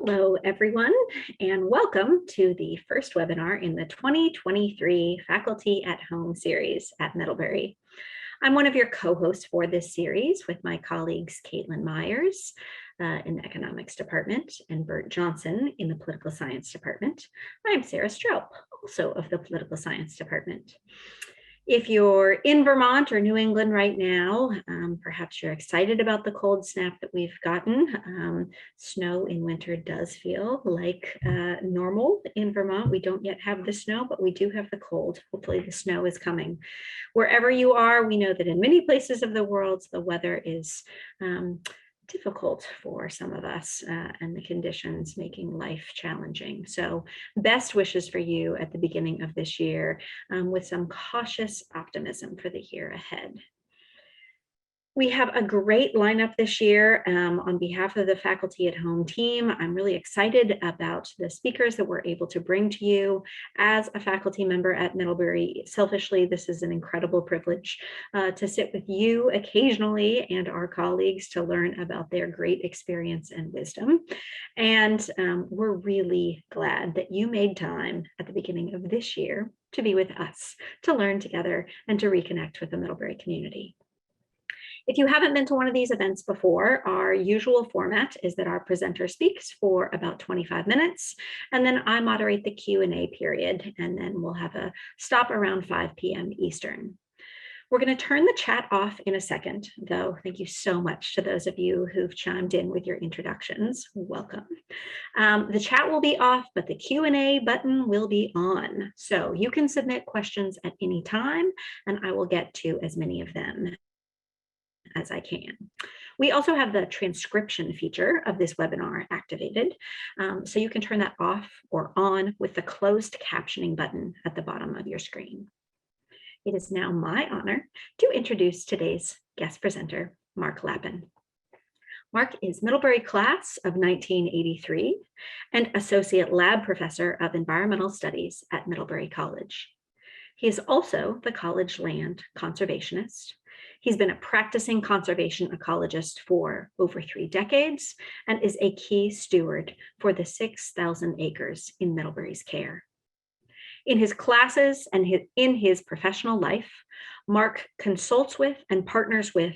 Hello, everyone, and welcome to the first webinar in the 2023 Faculty at Home series at Middlebury. I'm one of your co-hosts for this series with my colleagues Caitlin Myers in the Economics Department and Bert Johnson in the Political Science Department. I'm Sarah Stroup, also of the Political Science Department. If you're in Vermont or New England right now, perhaps you're excited about the cold snap that we've gotten. Snow in winter does feel like normal in Vermont. We don't yet have the snow, but we do have the cold. Hopefully the snow is coming. Wherever you are, we know that in many places of the world, the weather is difficult for some of us and the conditions making life challenging. So best wishes for you at the beginning of this year with some cautious optimism for the year ahead. We have a great lineup this year. On behalf of the Faculty at Home team, I'm really excited about the speakers that we're able to bring to you. As a faculty member at Middlebury, selfishly, this is an incredible privilege to sit with you occasionally and our colleagues to learn about their great experience and wisdom. And we're really glad that you made time at the beginning of this year to be with us, to learn together and to reconnect with the Middlebury community. If you haven't been to one of these events before, our usual format is that our presenter speaks for about 25 minutes, and then I moderate the Q&A period, and then we'll have a stop around 5 p.m. Eastern. We're going to turn the chat off in a second, though. Thank you so much to those of you who've chimed in with your introductions. Welcome. The chat will be off, but the Q&A button will be on. So you can submit questions at any time, and I will get to as many of them as I can. We also have the transcription feature of this webinar activated, so you can turn that off or on with the closed captioning button at the bottom of your screen. It is now my honor to introduce today's guest presenter, Mark Lappin. Mark is Middlebury class of 1983 and Associate Lab Professor of Environmental Studies at Middlebury College. He is also the college land conservationist. He's been a practicing conservation ecologist for over 3 decades and is a key steward for the 6,000 acres in Middlebury's care. In his classes and in his professional life, Mark consults with and partners with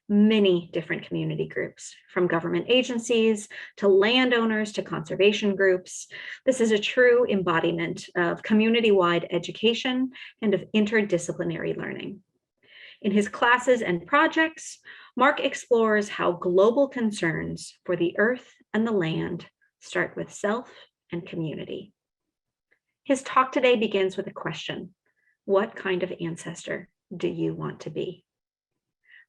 many different community groups, from government agencies to landowners to conservation groups. This is a true embodiment of community-wide education and of interdisciplinary learning. In his classes and projects, Mark explores how global concerns for the earth and the land start with self and community. His talk today begins with a question: what kind of ancestor do you want to be?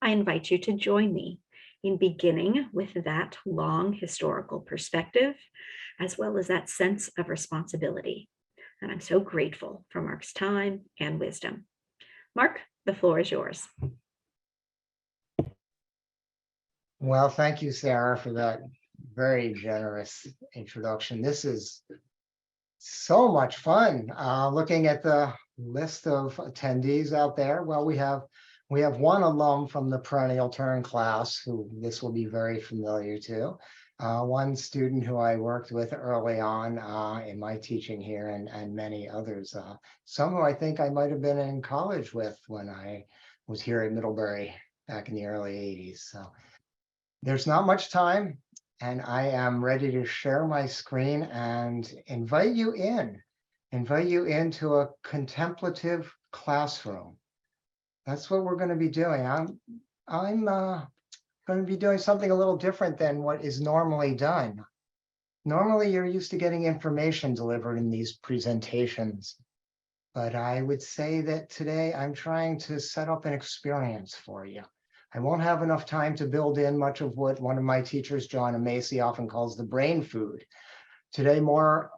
I invite you to join me in beginning with that long historical perspective, as well as that sense of responsibility. And I'm so grateful for Mark's time and wisdom. Mark, the floor is yours. Well, thank you, Sarah, for that very generous introduction. This is so much fun. Looking at the list of attendees out there, well, we have one alum from the Perennial Turn class who this will be very familiar to. One student who I worked with early on in my teaching here, and many others. Some who I think I might have been in college with when I was here at Middlebury back in the early 80s. So there's not much time, and I am ready to share my screen and invite you into a contemplative classroom. That's what we're going to be doing. I'm going to be doing something a little different than what is normally done. Normally, you're used to getting information delivered in these presentations, but I would say that today I'm trying to set up an experience for you. I won't have enough time to build in much of what one of my teachers, John Macy, often calls the brain food. Today, more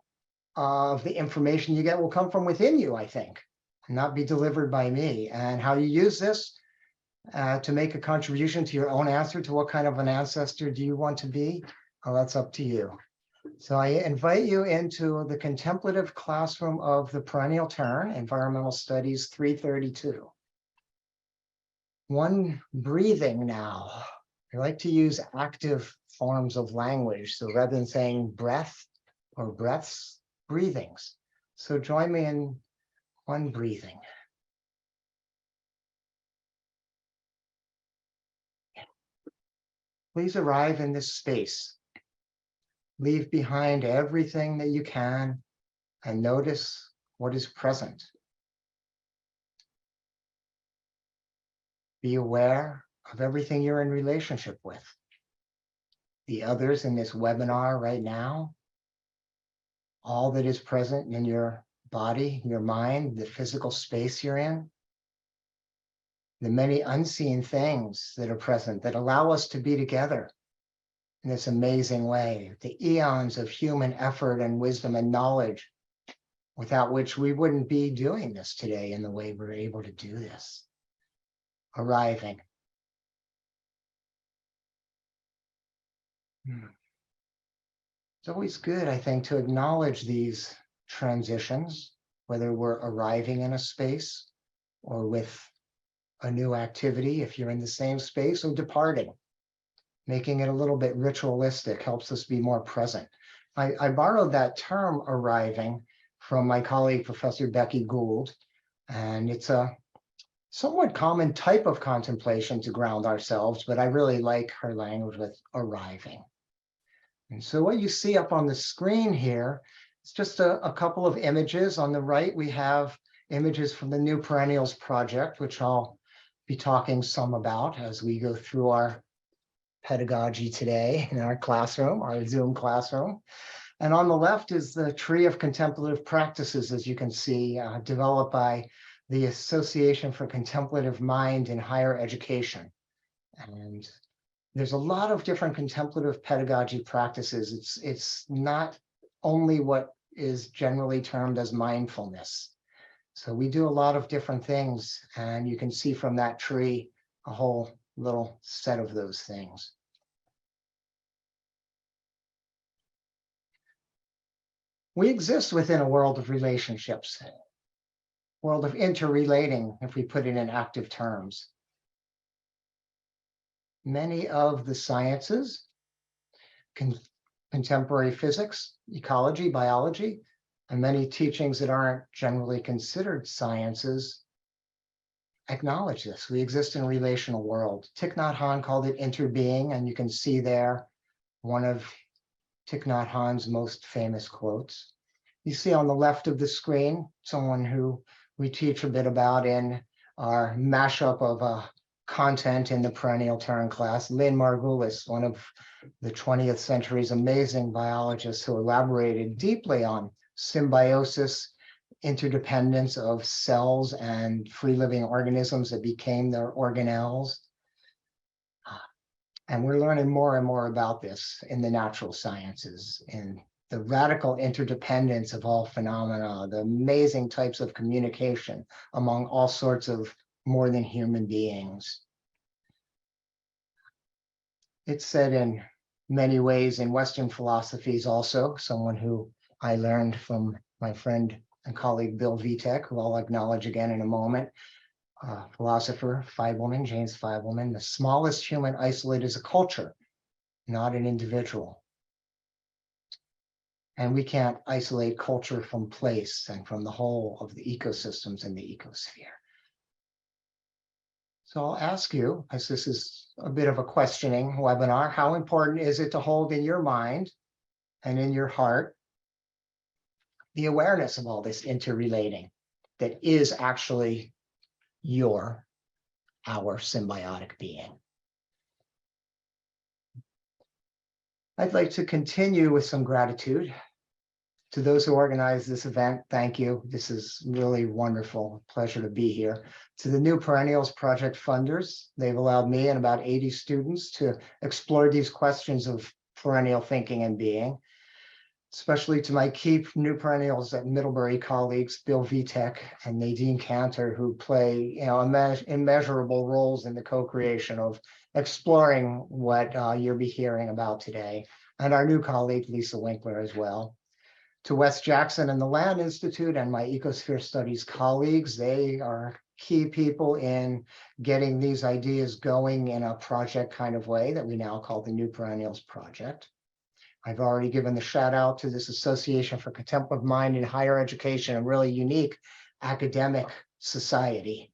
of the information you get will come from within you, I think, and not be delivered by me. And how you use this to make a contribution to your own answer to what kind of an ancestor do you want to be? Well, that's up to you. So I invite you into the contemplative classroom of the Perennial Turn, Environmental Studies 332. One breathing now. I like to use active forms of language. So rather than saying breath or breaths, breathings. So join me in one breathing. Please arrive in this space. Leave behind everything that you can and notice what is present. Be aware of everything you're in relationship with. The others in this webinar right now, all that is present in your body, your mind, the physical space you're in, the many unseen things that are present that allow us to be together in this amazing way, the eons of human effort and wisdom and knowledge, without which we wouldn't be doing this today in the way we're able to do this. Arriving. It's always good, I think, to acknowledge these transitions, whether we're arriving in a space or with a new activity, if you're in the same space, or departing. Making it a little bit ritualistic helps us be more present. I borrowed that term arriving from my colleague, Professor Becky Gould, and it's a somewhat common type of contemplation to ground ourselves, but I really like her language with arriving. And so what you see up on the screen here is just a couple of images. On the right, we have images from the New Perennials Project, which I'll be talking some about as we go through our pedagogy today in our classroom, our Zoom classroom. And on the left is the tree of contemplative practices, as you can see, developed by the Association for Contemplative Mind in Higher Education. And there's a lot of different contemplative pedagogy practices. It's not only what is generally termed as mindfulness. So we do a lot of different things, and you can see from that tree a whole little set of those things. We exist within a world of relationships, world of interrelating, if we put it in active terms. Many of the sciences, contemporary physics, ecology, biology, and many teachings that aren't generally considered sciences acknowledge this. We exist in a relational world. Thich Nhat Hanh called it interbeing, and you can see there one of Thich Nhat Hanh's most famous quotes. You see on the left of the screen, someone who we teach a bit about in our mashup of content in the perennial turn class, Lynn Margulis, one of the 20th century's amazing biologists who elaborated deeply on symbiosis, interdependence of cells and free-living organisms that became their organelles. And we're learning more and more about this in the natural sciences, in the radical interdependence of all phenomena, the amazing types of communication among all sorts of more than human beings. It's said in many ways in Western philosophies also, someone who I learned from my friend and colleague Bill Vitek, who I'll acknowledge again in a moment, philosopher Feivelman, James Feivelman, the smallest human isolate is a culture, not an individual. And we can't isolate culture from place and from the whole of the ecosystems in the ecosphere. So I'll ask you, as this is a bit of a questioning webinar, how important is it to hold in your mind and in your heart the awareness of all this interrelating that is actually our symbiotic being? I'd like to continue with some gratitude to those who organized this event. Thank you. This is really wonderful. Pleasure to be here. To the New Perennials Project funders, they've allowed me and about 80 students to explore these questions of perennial thinking and being, especially to my key New Perennials at Middlebury colleagues, Bill Vitek and Nadine Cantor, who play immeasurable roles in the co-creation of exploring what you'll be hearing about today, and our new colleague, Lisa Winkler, as well. to Wes Jackson and the Land Institute and my Ecosphere Studies colleagues. They are key people in getting these ideas going in a project kind of way that we now call the New Perennials Project. I've already given the shout out to this Association for Contemplative Mind in Higher Education, a really unique academic society.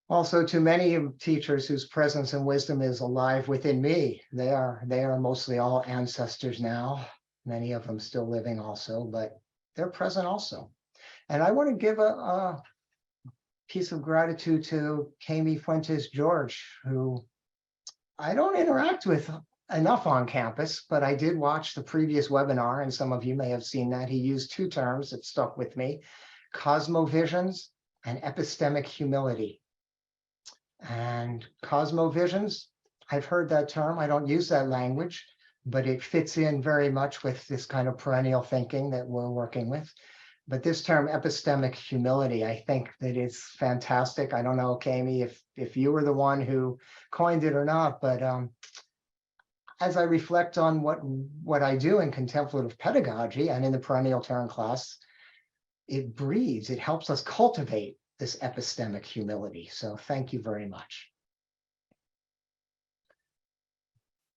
Also to many teachers whose presence and wisdom is alive within me. They are mostly all ancestors now, many of them still living also, but they're present also. And I want to give a piece of gratitude to Kami Fuentes George, who I don't interact with enough on campus, but I did watch the previous webinar, and some of you may have seen that. He used two terms that stuck with me: cosmovisions and epistemic humility. And cosmovisions, I've heard that term. I don't use that language, but it fits in very much with this kind of perennial thinking that we're working with. But this term epistemic humility, I think that is fantastic. I don't know, Kami, if you were the one who coined it or not, but as I reflect on what I do in contemplative pedagogy and in the perennial turn class, it breeds, it helps us cultivate this epistemic humility. So thank you very much.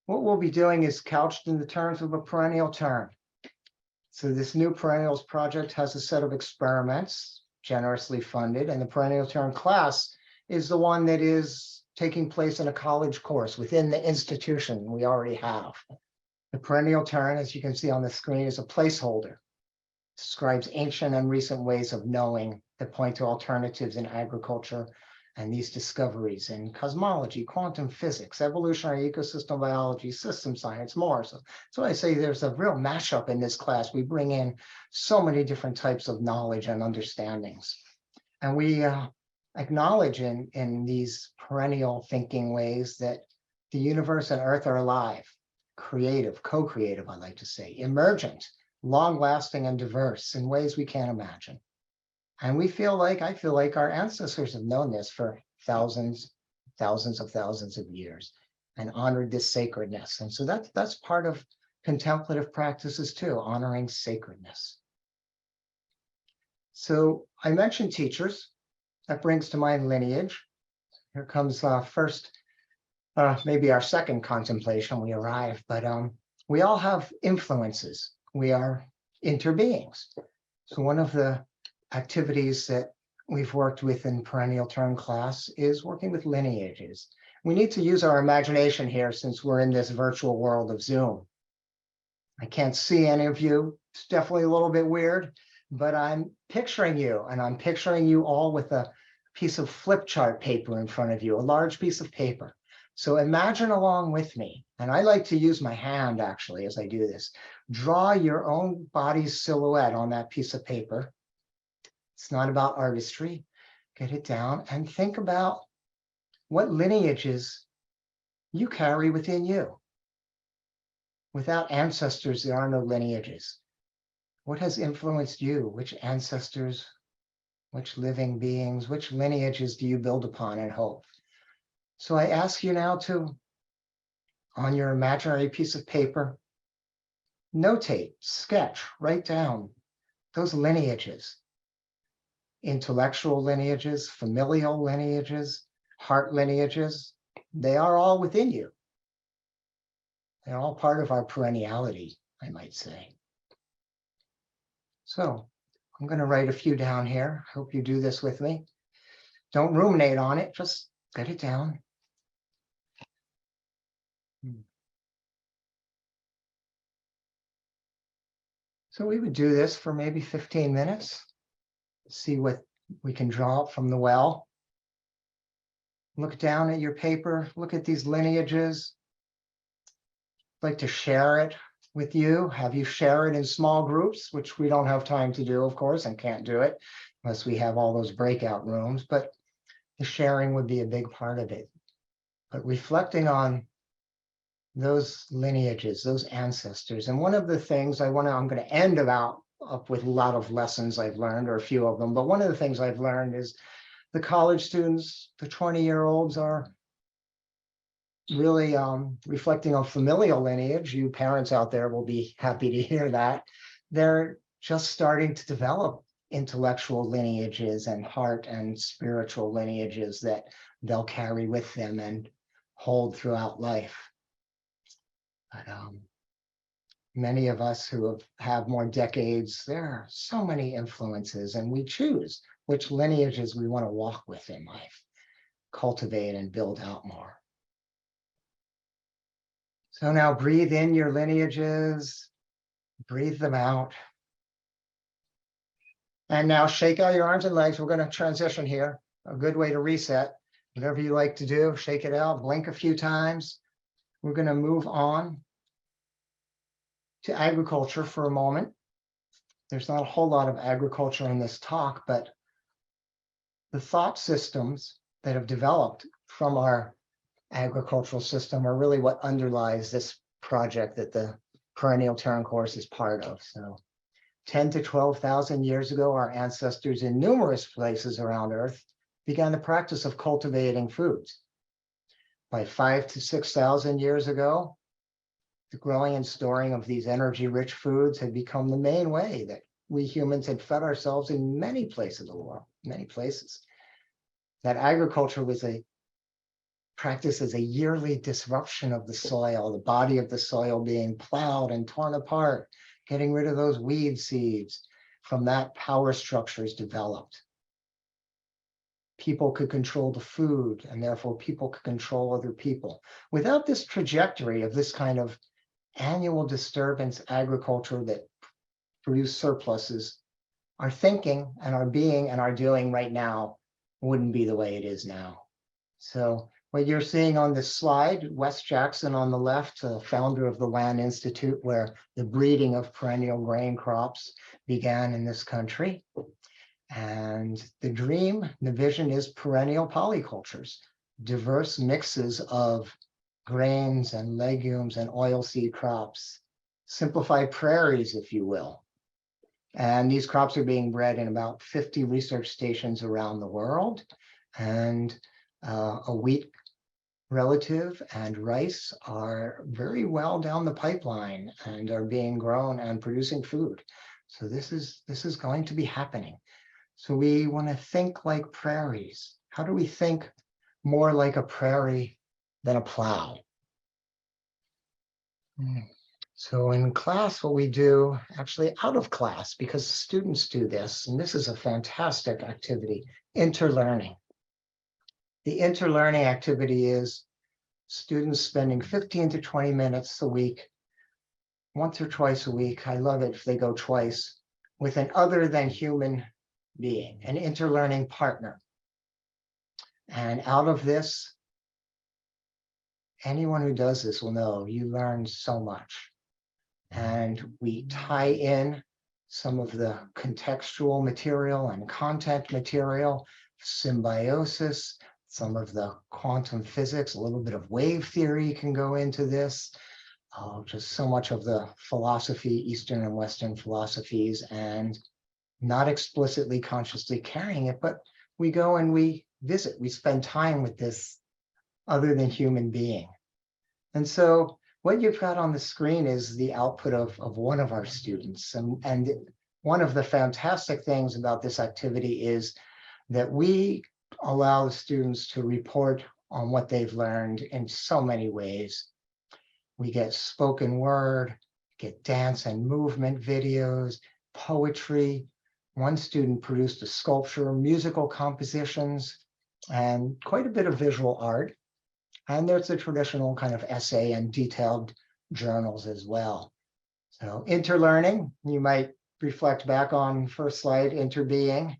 What we'll be doing is couched in the terms of a perennial turn. So this New Perennials Project has a set of experiments generously funded, and the Perennial Turn class is the one that is taking place in a college course within the institution we already have. The Perennial Turn, as you can see on the screen, is a placeholder. It describes ancient and recent ways of knowing that point to alternatives in agriculture and these discoveries in cosmology, quantum physics, evolutionary ecosystem biology, system science, more. So I say there's a real mashup in this class. We bring in so many different types of knowledge and understandings. And we acknowledge in these perennial thinking ways that the universe and Earth are alive, creative, co-creative, I like to say, emergent, long-lasting, and diverse in ways we can't imagine. And I feel like our ancestors have known this for thousands of years and honored this sacredness. And so that's part of contemplative practices too, honoring sacredness. So I mentioned teachers. That brings to mind lineage. Here comes first, maybe our second contemplation, we arrive, but we all have influences. We are interbeings. So one of the activities that we've worked with in Perennial Turn class is working with lineages. We need to use our imagination here since we're in this virtual world of Zoom. I can't see any of you. It's definitely a little bit weird, but I'm picturing you, and I'm picturing you all with a piece of flip chart paper in front of you, a large piece of paper. So imagine along with me, and I like to use my hand actually as I do this. Draw your own body's silhouette on that piece of paper. It's not about artistry. Get it down and think about what lineages you carry within you. Without ancestors, there are no lineages. What has influenced you? Which ancestors, which living beings, which lineages do you build upon and hope? So I ask you now to, on your imaginary piece of paper, notate, sketch, write down those lineages. Intellectual lineages, familial lineages, heart lineages, they are all within you. They're all part of our perenniality, I might say. So I'm going to write a few down here. Hope you do this with me. Don't ruminate on it, just get it down. So we would do this for maybe 15 minutes. See what we can draw up from the well. Look down at your paper, look at these lineages. I'd like to share it with you, have you share it in small groups, which we don't have time to do, of course, and can't do it unless we have all those breakout rooms, but the sharing would be a big part of it. But reflecting on those lineages, those ancestors. And one of the things I'm going to end up with a lot of lessons I've learned, or a few of them, but one of the things I've learned is the college students, the 20-year-olds are really reflecting on familial lineage. You parents out there will be happy to hear that. they're just starting to develop intellectual lineages and heart and spiritual lineages that they'll carry with them and hold throughout life. But many of us who have more decades, there are so many influences, and we choose which lineages we want to walk with in life, cultivate and build out more. So now breathe in your lineages, breathe them out. And now shake out your arms and legs. We're going to transition here. A good way to reset. Whatever you like to do, shake it out, blink a few times. We're going to move on to agriculture for a moment. There's not a whole lot of agriculture in this talk, but the thought systems that have developed from our agricultural system are really what underlies this project that the Perennial Terran Course is part of. So 10 to 12,000 years ago, our ancestors in numerous places around Earth began the practice of cultivating foods. By 5 to 6,000 years ago, the growing and storing of these energy-rich foods had become the main way that we humans had fed ourselves in many places of the world, many places. That agriculture was a practice as a yearly disruption of the soil, the body of the soil being plowed and torn apart, getting rid of those weed seeds. From that, power structures developed. People could control the food, and therefore people could control other people. Without this trajectory of this kind of annual disturbance agriculture that produced surpluses, our thinking and our being and our doing right now wouldn't be the way it is now. So what you're seeing on this slide, Wes Jackson on the left, founder of the Land Institute, where the breeding of perennial grain crops began in this country. And the dream, the vision is perennial polycultures, diverse mixes of grains and legumes and oilseed crops, simplified prairies, if you will. And these crops are being bred in about 50 research stations around the world. And a wheat relative and rice are very well down the pipeline and are being grown and producing food. So this is going to be happening. So we want to think like prairies. How do we think more like a prairie than a plow? So in class, what we do, actually out of class, because students do this, and this is a fantastic activity, interlearning. The interlearning activity is students spending 15 to 20 minutes a week, once or twice a week. I love it if they go twice, with an other than human being, an interlearning partner. And out of this, anyone who does this will know you learn so much. And we tie in some of the contextual material and content material, symbiosis, some of the quantum physics, a little bit of wave theory can go into this. Just so much of the philosophy, Eastern and Western philosophies, and not explicitly consciously carrying it, but we go and we visit, we spend time with this other than human being. And so what you've got on the screen is the output of one of our students. And one of the fantastic things about this activity is that we allow the students to report on what they've learned in so many ways. We get spoken word, get dance and movement videos, poetry. One student produced a sculpture, musical compositions, and quite a bit of visual art. And there's the traditional kind of essay and detailed journals as well. So interlearning, you might reflect back on first slide, interbeing.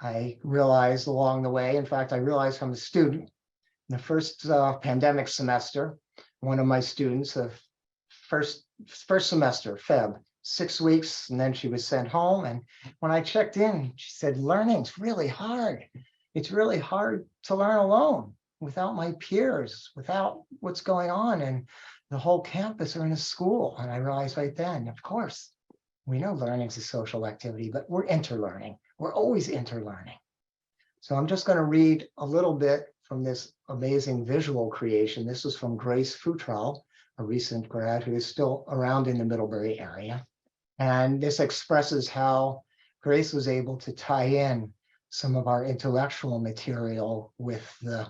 I realized along the way, in fact, I realized from a student, in the first pandemic semester, one of my students, first semester, Feb, 6 weeks, and then she was sent home. And when I checked in, she said, learning's really hard. It's really hard to learn alone without my peers, without what's going on in the whole campus or in a school. And I realized right then, of course, we know learning is a social activity, but we're interlearning. We're always interlearning. So I'm just going to read a little bit from this amazing visual creation. This was from Grace Futrell, a recent grad who is still around in the Middlebury area. And this expresses how Grace was able to tie in some of our intellectual material with the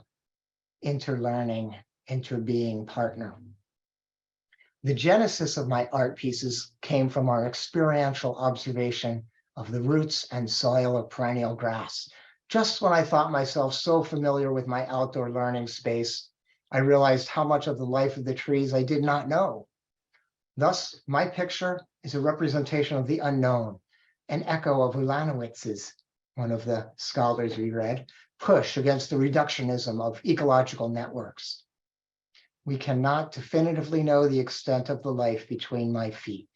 interlearning, interbeing partner. The genesis of my art pieces came from our experiential observation of the roots and soil of perennial grass. Just when I thought myself so familiar with my outdoor learning space, I realized how much of the life of the trees I did not know. Thus, my picture is a representation of the unknown, an echo of Ulanowitz's, one of the scholars we read, push against the reductionism of ecological networks. We cannot definitively know the extent of the life between my feet,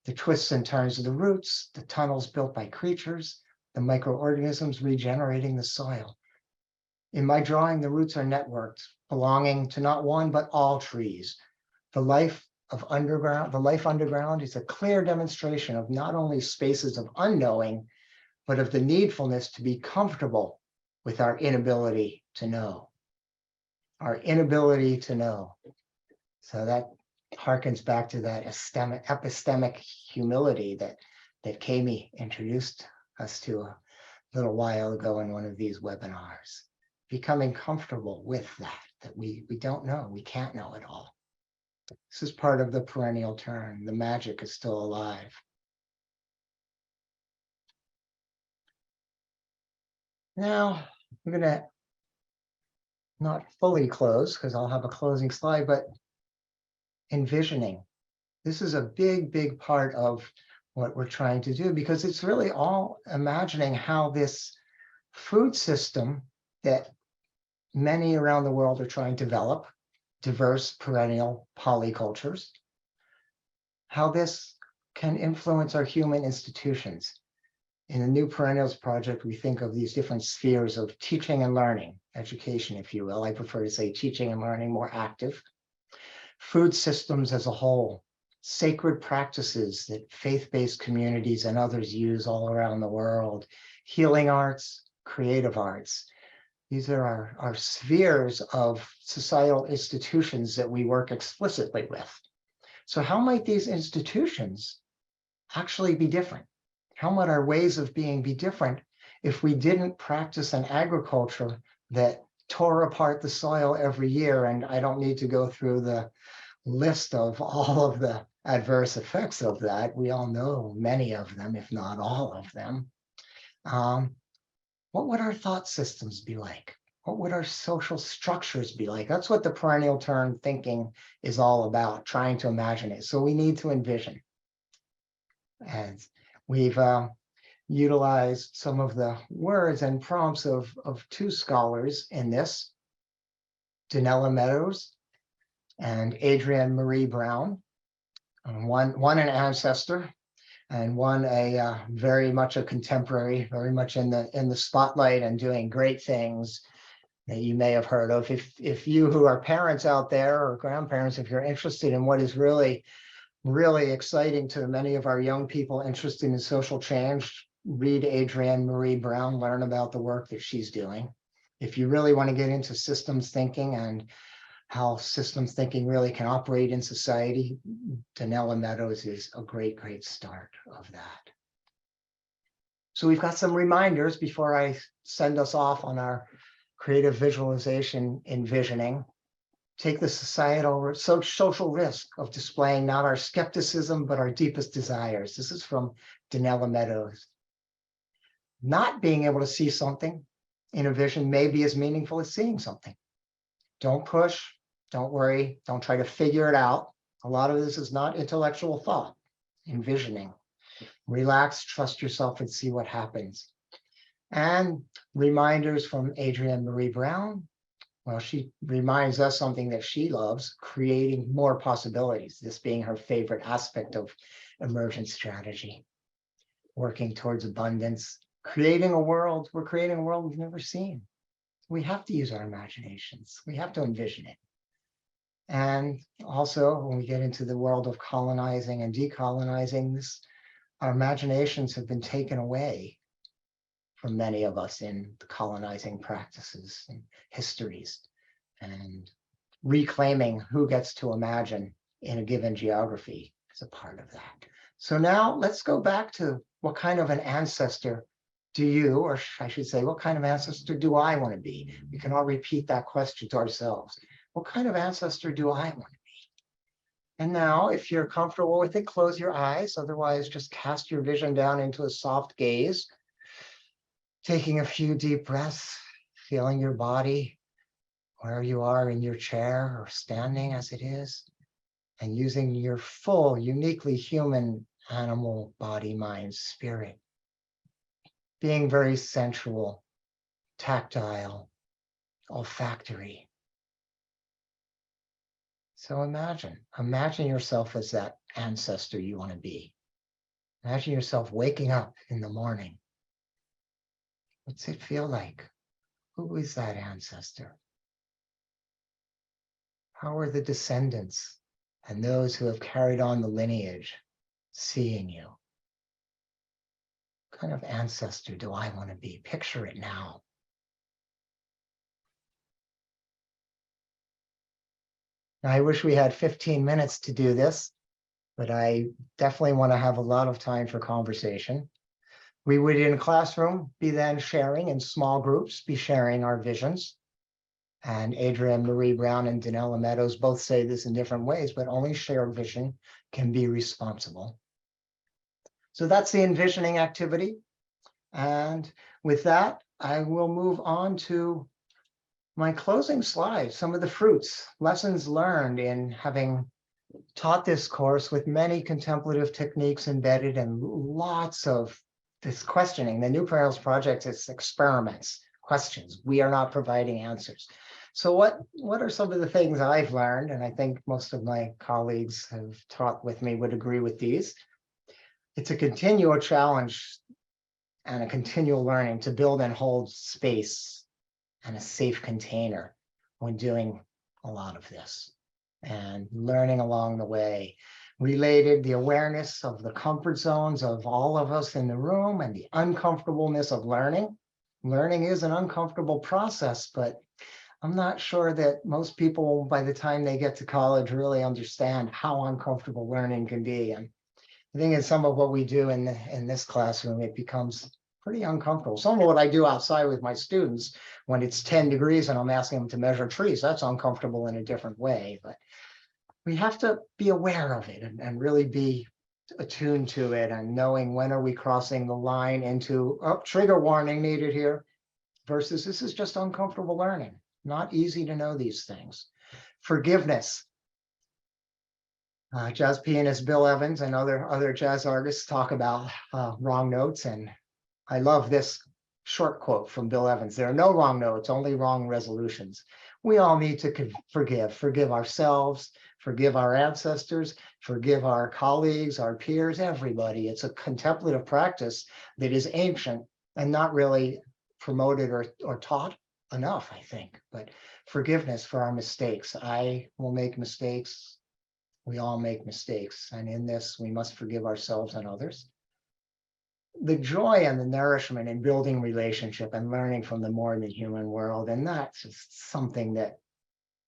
the twists and turns of the roots, the tunnels built by creatures, the microorganisms regenerating the soil. In my drawing, the roots are networked, belonging to not one, but all trees. The life underground is a clear demonstration of not only spaces of unknowing, but of the needfulness to be comfortable with our inability to know. Our inability to know. So that harkens back to that epistemic humility that Kami introduced us to a little while ago in one of these webinars. Becoming comfortable with that we don't know, we can't know it all. This is part of the perennial turn. The magic is still alive. Now, I'm going to not fully close because I'll have a closing slide, but envisioning. This is a big part of what we're trying to do, because it's really all imagining how this food system that many around the world are trying to develop, diverse perennial polycultures, how this can influence our human institutions. In the New Perennials Project, we think of these different spheres of teaching and learning, education, if you will. I prefer to say teaching and learning, more active. Food systems as a whole, sacred practices that faith-based communities and others use all around the world, healing arts, creative arts. These are our spheres of societal institutions that we work explicitly with. So how might these institutions actually be different? How might our ways of being be different if we didn't practice an agriculture that tore apart the soil every year? And I don't need to go through the list of all of the adverse effects of that. We all know many of them, if not all of them. What would our thought systems be like? What would our social structures be like? That's what the perennial turn thinking is all about, trying to imagine it. So we need to envision. And we've utilized some of the words and prompts of two scholars in this, Danella Meadows and Adrienne Marie Brown, one an ancestor, and one a very much a contemporary, very much in the spotlight and doing great things that you may have heard of. If you who are parents out there or grandparents, if you're interested in what is really exciting to many of our young people interested in social change, read Adrienne Marie Brown, learn about the work that she's doing. If you really want to get into systems thinking and how systems thinking really can operate in society, Danella Meadows is a great start of that. So we've got some reminders before I send us off on our creative visualization envisioning. Take the societal social risk of displaying not our skepticism, but our deepest desires. This is from Danella Meadows. Not being able to see something in a vision may be as meaningful as seeing something. Don't push, don't worry, don't try to figure it out. A lot of this is not intellectual thought, envisioning. Relax, trust yourself, and see what happens. And reminders from Adrienne Marie Brown. Well, she reminds us something that she loves, creating more possibilities, this being her favorite aspect of emergent strategy, working towards abundance, creating a world. We're creating a world we've never seen. We have to use our imaginations. We have to envision it. And also, when we get into the world of colonizing and decolonizing, our imaginations have been taken away from many of us in the colonizing practices and histories, and reclaiming who gets to imagine in a given geography is a part of that. So now let's go back to what kind of an ancestor do you, or I should say, what kind of ancestor do I want to be? We can all repeat that question to ourselves. What kind of ancestor do I want to be? And now, if you're comfortable with it, close your eyes. Otherwise, just cast your vision down into a soft gaze, taking a few deep breaths, feeling your body where you are in your chair or standing as it is, and using your full, uniquely human animal body, mind, spirit, being very sensual, tactile, olfactory. So imagine yourself as that ancestor you want to be. Imagine yourself waking up in the morning. What's it feel like? Who is that ancestor? How are the descendants and those who have carried on the lineage seeing you? What kind of ancestor do I want to be? Picture it now. Now, I wish we had 15 minutes to do this, but I definitely want to have a lot of time for conversation. We would, in a classroom, be then sharing in small groups, be sharing our visions. And Adrienne Marie Brown and Danella Meadows both say this in different ways, but only shared vision can be responsible. So that's the envisioning activity. And with that, I will move on to my closing slide, some of the fruits, lessons learned in having taught this course with many contemplative techniques embedded and lots of this questioning. The New Perennials Project is experiments, questions. We are not providing answers. So what are some of the things I've learned? And I think most of my colleagues have taught with me would agree with these. It's a continual challenge and a continual learning to build and hold space and a safe container when doing a lot of this, and learning along the way. Related, the awareness of the comfort zones of all of us in the room and the uncomfortableness of learning. Learning is an uncomfortable process, but I'm not sure that most people, by the time they get to college, really understand how uncomfortable learning can be. And I think in some of what we do in this classroom, it becomes pretty uncomfortable. Some of what I do outside with my students, when it's 10 degrees and I'm asking them to measure trees, that's uncomfortable in a different way. But we have to be aware of it and really be attuned to it, and knowing when are we crossing the line into, oh, trigger warning needed here, versus this is just uncomfortable learning. Not easy to know these things. Forgiveness. Jazz pianist Bill Evans and other jazz artists talk about wrong notes, and I love this short quote from Bill Evans. There are no wrong notes, only wrong resolutions. We all need to forgive ourselves, forgive our ancestors, forgive our colleagues, our peers, everybody. It's a contemplative practice that is ancient and not really promoted or taught enough, I think. But forgiveness for our mistakes. I will make mistakes. We all make mistakes. And in this, we must forgive ourselves and others. The joy and the nourishment in building relationship and learning from the more than human world. And that's just something that,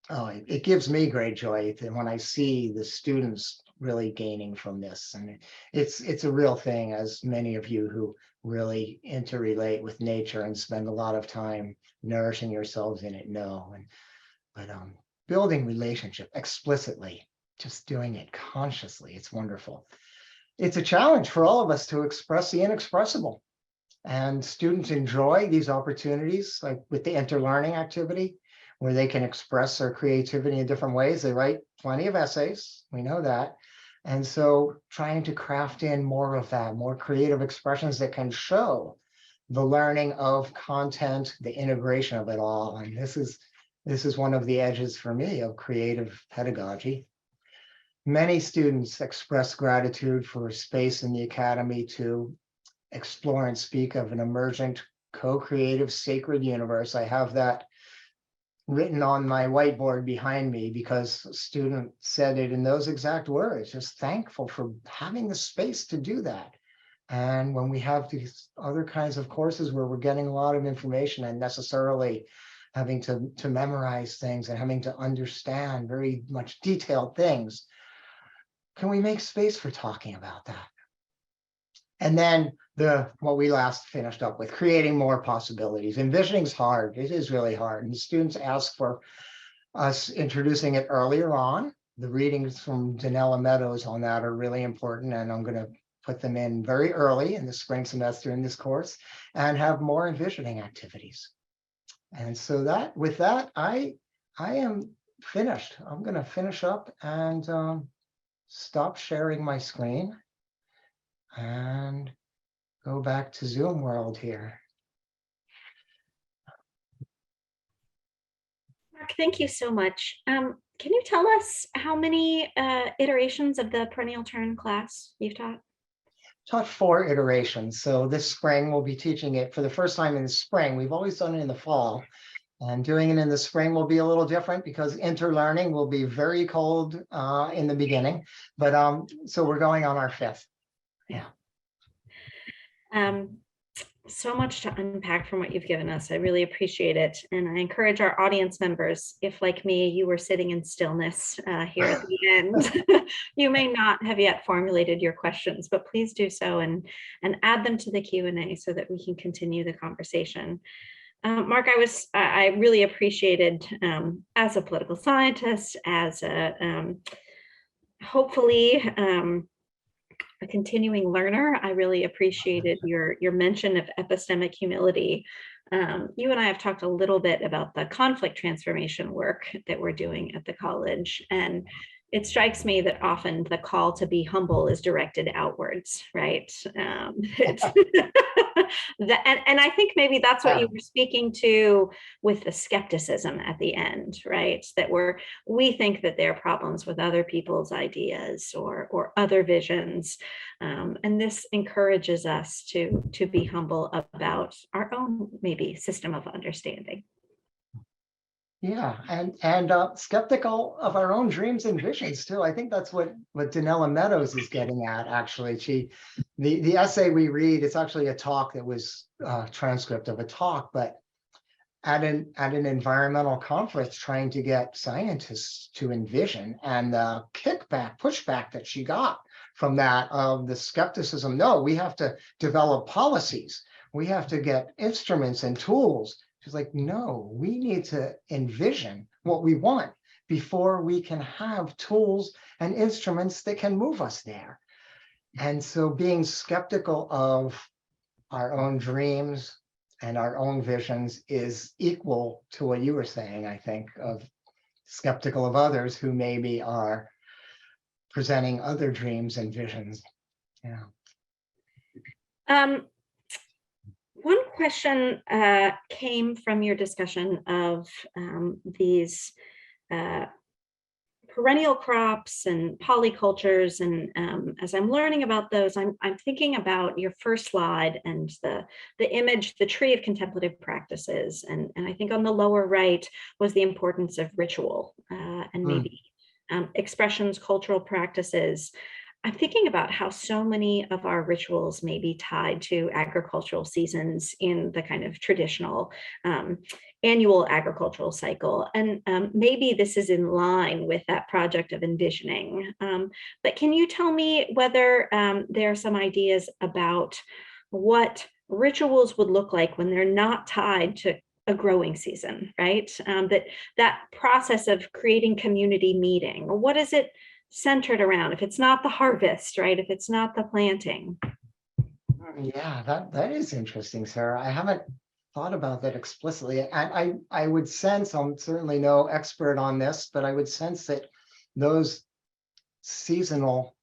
it gives me great joy when I see the students really gaining from this. And it's a real thing, as many of you who really interrelate with nature and spend a lot of time nourishing yourselves in it know. But building relationship explicitly, just doing it consciously, it's wonderful. It's a challenge for all of us to express the inexpressible. And students enjoy these opportunities, like with the interlearning activity, where they can express their creativity in different ways. They write plenty of essays, we know that. And so trying to craft in more of that, more creative expressions that can show the learning of content, the integration of it all. And this is one of the edges for me of creative pedagogy. Many students express gratitude for space in the academy to explore and speak of an emergent, co-creative, sacred universe. I have that written on my whiteboard behind me because a student said it in those exact words, just thankful for having the space to do that. And when we have these other kinds of courses where we're getting a lot of information and necessarily having to memorize things and having to understand very much detailed things, can we make space for talking about that? And then what we last finished up with, creating more possibilities. Envisioning's hard. It is really hard. And students ask for us introducing it earlier on. The readings from Danella Meadows on that are really important, and I'm going to put them in very early in the spring semester in this course and have more envisioning activities. And so with that, I am finished. I'm going to finish up and stop sharing my screen and go back to Zoom world here. Mark, thank you so much. Can you tell us how many iterations of the Perennial Turn class you've taught? Taught 4 iterations. So this spring we'll be teaching it for the first time in the spring. We've always done it in the fall. And doing it in the spring will be a little different because interlearning will be very cold in the beginning. But so we're going on our 5th. Yeah. So much to unpack from what you've given us. I really appreciate it. And I encourage our audience members, if like me, you were sitting in stillness here at the end, you may not have yet formulated your questions, but please do so and add them to the Q&A so that we can continue the conversation. Mark, I really appreciated as a political scientist, as a hopefully a continuing learner, I really appreciated your mention of epistemic humility. You and I have talked a little bit about the conflict transformation work that we're doing at the college, and it strikes me that often the call to be humble is directed outwards, right? And I think maybe that's what you were speaking to with the skepticism at the end, right? That we think that there are problems with other people's ideas or other visions. And this encourages us to be humble about our own maybe system of understanding. Yeah, and skeptical of our own dreams and visions too. I think that's what Danella Meadows is getting at. Actually, the essay we read, it's actually a talk that was a transcript of a talk, but at an environmental conference, trying to get scientists to envision, and the pushback that she got from that of the skepticism. No, we have to develop policies. We have to get instruments and tools. She's like, no, we need to envision what we want before we can have tools and instruments that can move us there. And so being skeptical of our own dreams and our own visions is equal to what you were saying, I think, of skeptical of others who maybe are presenting other dreams and visions. Yeah. One question came from your discussion of these perennial crops and polycultures, and as I'm learning about those, I'm thinking about your first slide and the image, the tree of contemplative practices, and I think on the lower right was the importance of ritual and maybe expressions, cultural practices. I'm thinking about how so many of our rituals may be tied to agricultural seasons in the kind of traditional annual agricultural cycle. And maybe this is in line with that project of envisioning. But can you tell me whether there are some ideas about what rituals would look like when they're not tied to a growing season, right? That process of creating community meeting, what is it centered around if it's not the harvest, right? If it's not the planting? Yeah, that is interesting, Sarah. I haven't thought about that explicitly. I would sense, I'm certainly no expert on this, but I would sense that those seasonal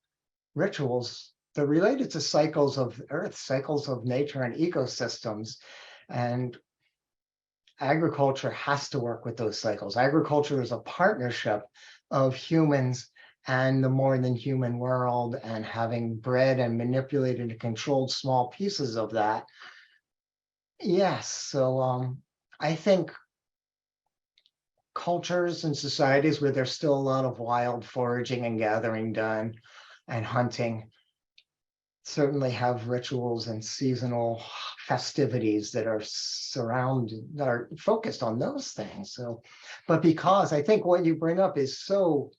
rituals, they're related to cycles of earth, cycles of nature and ecosystems. And agriculture has to work with those cycles. Agriculture is a partnership of humans and the more than human world, and having bred and manipulated and controlled small pieces of that. Yes, so I think cultures and societies where there's still a lot of wild foraging and gathering done and hunting certainly have rituals and seasonal festivities that are focused on those things. So, but because I think what you bring up is so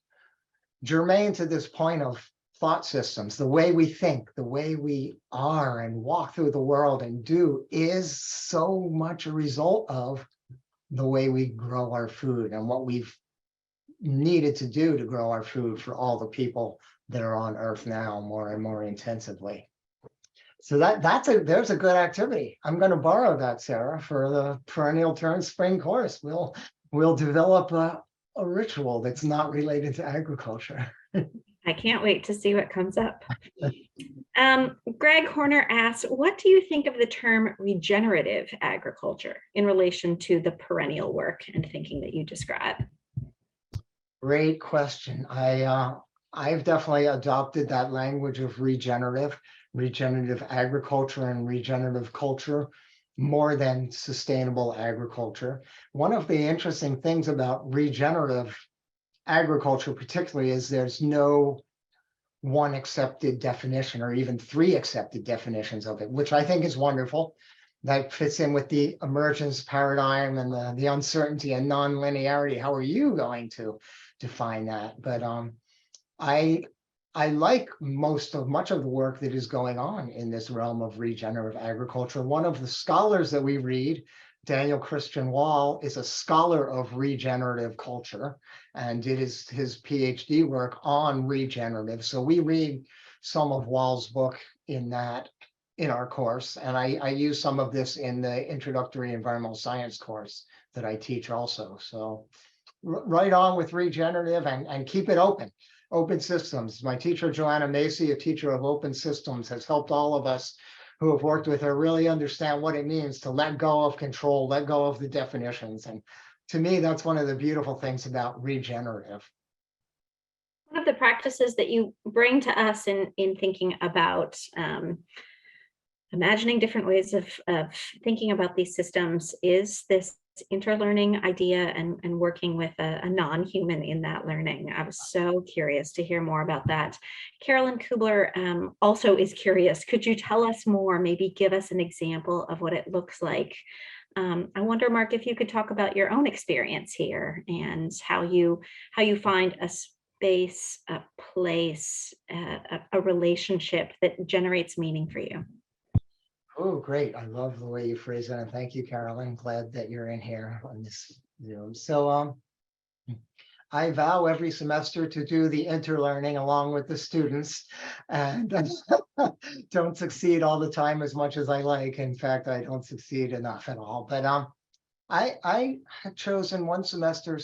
germane to this point of thought systems, the way we think, the way we are and walk through the world and do is so much a result of the way we grow our food and what we've needed to do to grow our food for all the people that are on Earth now more and more intensively. So there's a good activity. I'm going to borrow that, Sarah, for the Perennial Turn Spring course. We'll develop a ritual that's not related to agriculture. I can't wait to see what comes up. Greg Horner asks, what do you think of the term regenerative agriculture in relation to the perennial work and thinking that you describe? Great question. I've definitely adopted that language of regenerative agriculture and regenerative culture more than sustainable agriculture. One of the interesting things about regenerative agriculture particularly is there's no one accepted definition or even three accepted definitions of it, which I think is wonderful. That fits in with the emergence paradigm and the uncertainty and non-linearity. How are you going to define that? But I like much of the work that is going on in this realm of regenerative agriculture. One of the scholars that we read, Daniel Christian Wall, is a scholar of regenerative culture and did his PhD work on regenerative. So we read some of Wall's book in our course, and I use some of this in the introductory environmental science course that I teach also. So right on with regenerative and keep it open. Open systems. My teacher, Joanna Macy, a teacher of open systems, has helped all of us who have worked with her really understand what it means to let go of control, let go of the definitions. And to me, that's one of the beautiful things about regenerative. One of the practices that you bring to us in thinking about imagining different ways of thinking about these systems is this interlearning idea and working with a non-human in that learning. I was so curious to hear more about that. Carolyn Kubler also is curious. Could you tell us more, maybe give us an example of what it looks like? I wonder, Mark, if you could talk about your own experience here and how you find a space, a place, a relationship that generates meaning for you. Oh, great. I love the way you phrase that. And thank you, Carolyn. Glad that you're in here on this Zoom. So I vow every semester to do the interlearning along with the students and don't succeed all the time as much as I like. In fact, I don't succeed enough at all. But I had chosen one semester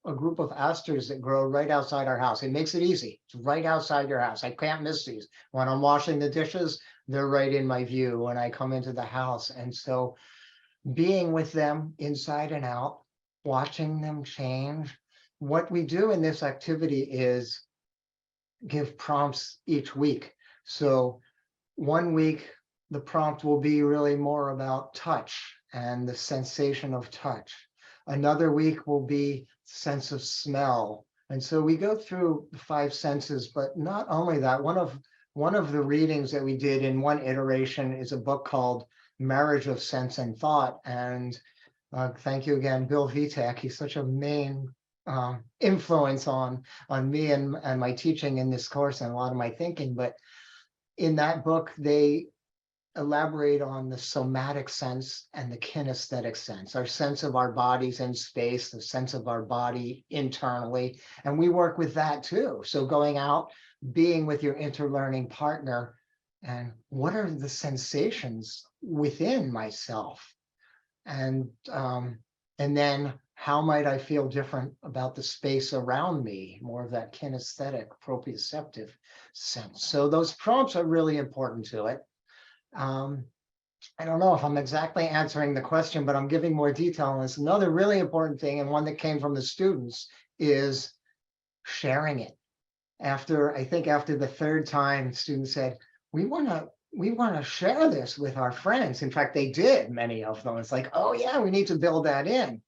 a group of asters that grow right outside our house. It makes it easy. It's right outside your house. I can't miss these. When I'm washing the dishes, they're right in my view when I come into the house. And so being with them inside and out, watching them change. What we do in this activity is give prompts each week. So one week, the prompt will be really more about touch and the sensation of touch. Another week will be sense of smell. And so we go through the 5 senses, but not only that, one of the readings that we did in one iteration is a book called Marriage of Sense and Thought. And thank you again, Bill Vitek. He's such a main influence on me and my teaching in this course and a lot of my thinking. But in that book, they elaborate on the somatic sense and the kinesthetic sense, our sense of our bodies in space, the sense of our body internally. And we work with that too. So going out, being with your interlearning partner, and what are the sensations within myself? And then how might I feel different about the space around me? More of that kinesthetic, proprioceptive sense. So those prompts are really important to it. I don't know if I'm exactly answering the question, but I'm giving more detail on this. Another really important thing, and one that came from the students, is sharing it. I think after the 3rd time, students said, we want to share this with our friends. In fact, they did, many of them. It's like, oh yeah, we need to build that in.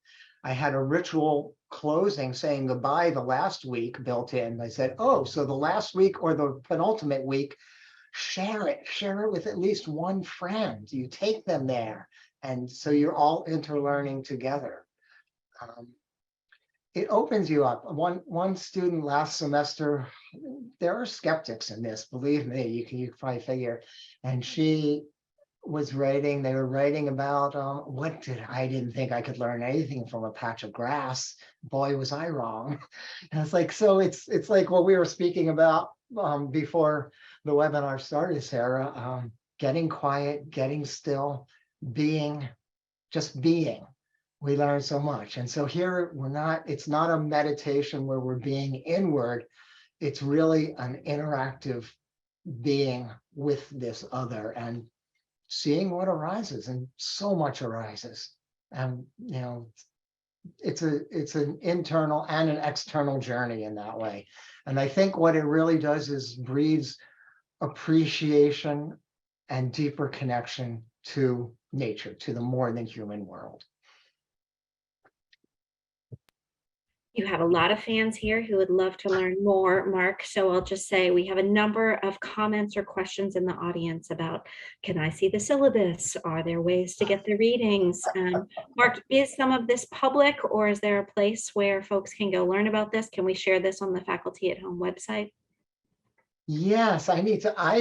I had a ritual closing saying goodbye the last week built in. I said, oh, so the last week or the penultimate week, share it with at least one friend. You take them there. And so you're all interlearning together. it opens you up. One student last semester, there are skeptics in this, believe me, you can probably figure. And she was writing, they were writing about I didn't think I could learn anything from a patch of grass. Boy, was I wrong. And it's like, so it's like what we were speaking about before the webinar started, Sarah, getting quiet, getting still, being, just being. We learn so much. And so here it's not a meditation where we're being inward. It's really an interactive being with this other and seeing what arises, and so much arises. And it's an internal and an external journey in that way. And I think what it really does is breeds appreciation and deeper connection to nature, to the more than human world. You have a lot of fans here who would love to learn more, Mark. So I'll just say we have a number of comments or questions in the audience about, can I see the syllabus? Are there ways to get the readings? Mark, is some of this public, or is there a place where folks can go learn about this? Can we share this on the Faculty at Home website? Yes, I need to. I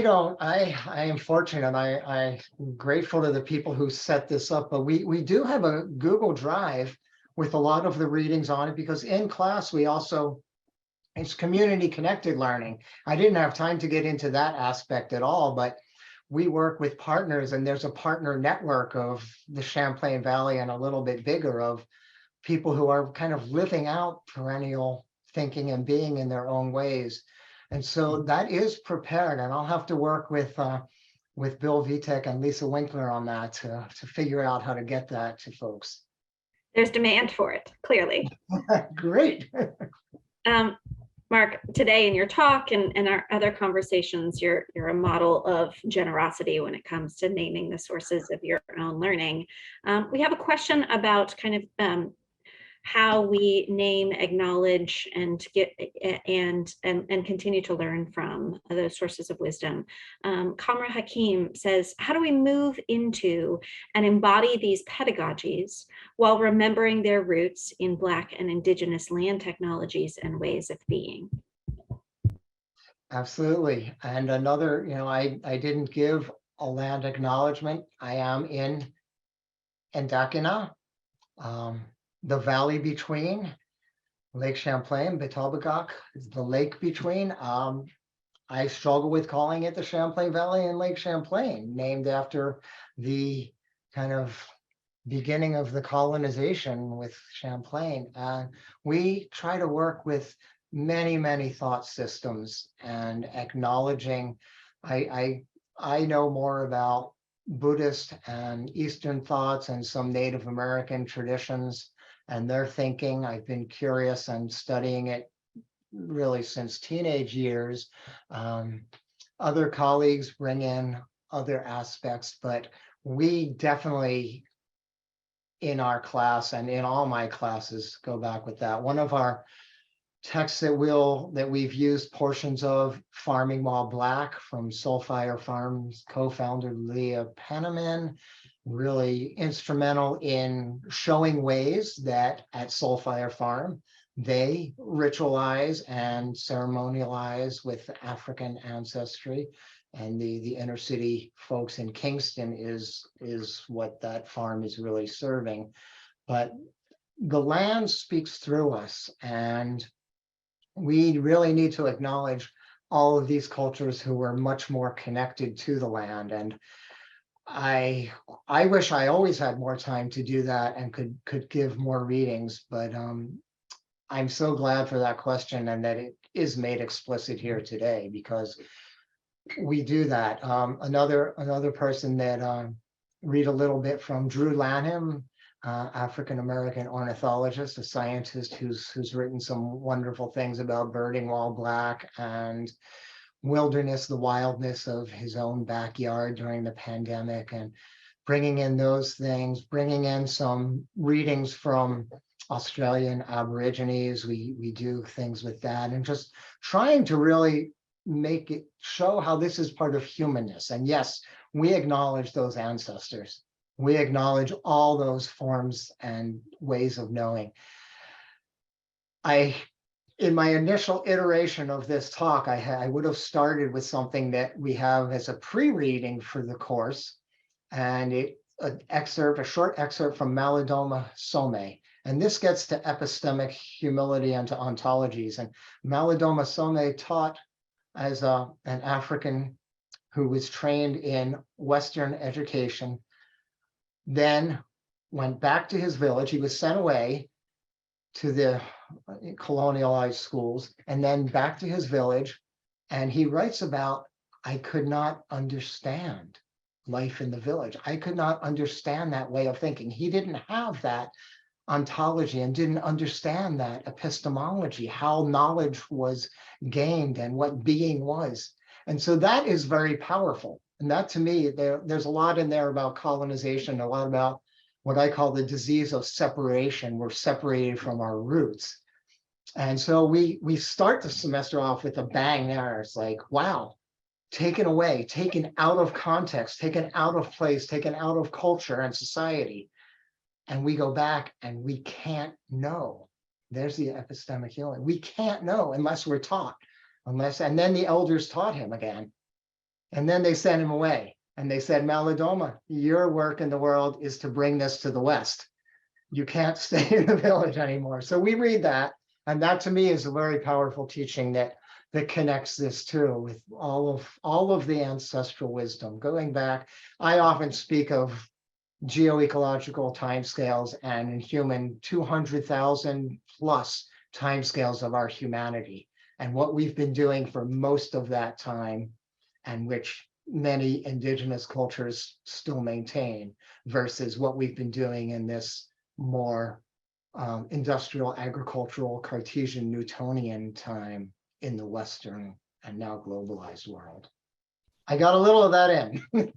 am fortunate. I'm grateful to the people who set this up, but we do have a Google Drive with a lot of the readings on it, because in class it's community connected learning. I didn't have time to get into that aspect at all, but we work with partners, and there's a partner network of the Champlain Valley and a little bit bigger of people who are kind of living out perennial thinking and being in their own ways. And so that is prepared, and I'll have to work with Bill Vitek and Lisa Winkler on that to figure out how to get that to folks. There's demand for it, clearly. Great. Mark, today in your talk and our other conversations, you're a model of generosity when it comes to naming the sources of your own learning. We have a question about kind of how we name, acknowledge, and get and continue to learn from those sources of wisdom. Kamra Hakim says, how do we move into and embody these pedagogies while remembering their roots in Black and Indigenous land technologies and ways of being? Absolutely. And another, I didn't give a land acknowledgement. I am in Endakina. The valley between Lake Champlain, Betalbagok is the lake between. I struggle with calling it the Champlain Valley and Lake Champlain, named after the kind of beginning of the colonization with Champlain. We try to work with many, many thought systems and acknowledging. I know more about Buddhist and Eastern thoughts and some Native American traditions and their thinking. I've been curious and studying it really since teenage years. Other colleagues bring in other aspects, but we definitely in our class and in all my classes go back with that. One of our texts that we've used portions of, Farming While Black, from Soulfire Farms co-founder Leah Penniman, really instrumental in showing ways that at Soulfire Farm they ritualize and ceremonialize with African ancestry, and the inner city folks in Kingston is what that farm is really serving. But the land speaks through us, and we really need to acknowledge all of these cultures who are much more connected to the land. And I wish I always had more time to do that and could give more readings, but I'm so glad for that question and that it is made explicit here today, because we do that. Another person that read a little bit from, Drew Lanham, African-American ornithologist, a scientist who's written some wonderful things about birding while black and wilderness, the wildness of his own backyard during the pandemic, and bringing in those things, bringing in some readings from Australian Aborigines. We do things with that, and just trying to really make it show how this is part of humanness. And yes, we acknowledge those ancestors. We acknowledge all those forms and ways of knowing. in my initial iteration of this talk, I would have started with something that we have as a pre-reading for the course, and a short excerpt from Malidoma Some. And this gets to epistemic humility and to ontologies. And Malidoma Some taught as an African who was trained in Western education, then went back to his village. He was sent away to the colonialized schools and then back to his village. And he writes about, I could not understand life in the village. I could not understand that way of thinking. He didn't have that ontology and didn't understand that epistemology, how knowledge was gained and what being was. And so that is very powerful. And that, to me, there's a lot in there about colonization, a lot about what I call the disease of separation. We're separated from our roots. And so we start the semester off with a bang there. It's like, wow, taken away, taken out of context, taken out of place, taken out of culture and society. And we go back and we can't know. There's the epistemic healing. We can't know unless we're taught, and then the elders taught him again. And then they sent him away. And they said, Malidoma, your work in the world is to bring this to the West. You can't stay in the village anymore. So we read that. And that, to me, is a very powerful teaching that connects this too with all of the ancestral wisdom. Going back, I often speak of geoecological timescales and in human 200,000 plus timescales of our humanity and what we've been doing for most of that time, and which many indigenous cultures still maintain, versus what we've been doing in this more industrial, agricultural, Cartesian, Newtonian time in the Western and now globalized world. I got a little of that in.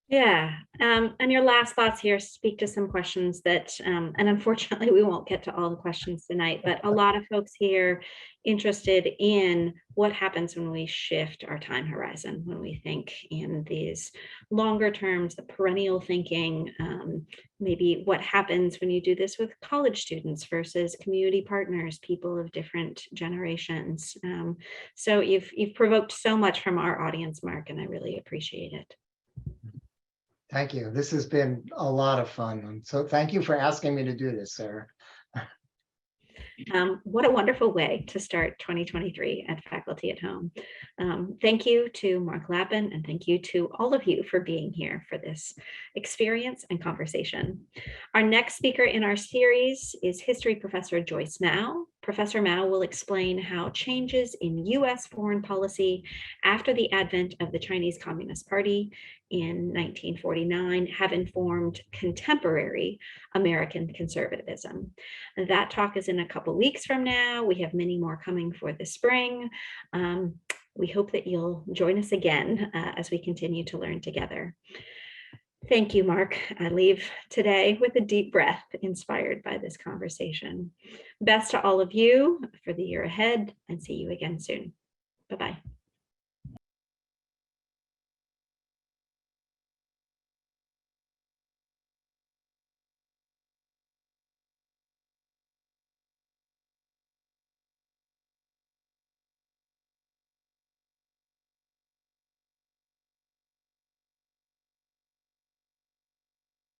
Yeah, and your last thoughts here speak to some questions that, and unfortunately we won't get to all the questions tonight, but a lot of folks here interested in what happens when we shift our time horizon, when we think in these longer terms, the perennial thinking, maybe what happens when you do this with college students versus community partners, people of different generations. So you've provoked so much from our audience, Mark, and I really appreciate it. Thank you. This has been a lot of fun. So thank you for asking me to do this, Sarah. What a wonderful way to start 2023 at Faculty at Home. Thank you to Mark Lappin, and thank you to all of you for being here for this experience and conversation. Our next speaker in our series is history professor Joyce Mao. Professor Mao will explain how changes in US foreign policy after the advent of the Chinese Communist Party in 1949 have informed contemporary American conservatism. That talk is in a couple weeks from now. We have many more coming for the spring. We hope that you'll join us again as we continue to learn together. Thank you, Mark. I leave today with a deep breath inspired by this conversation. Best to all of you for the year ahead, and see you again soon. Bye-bye.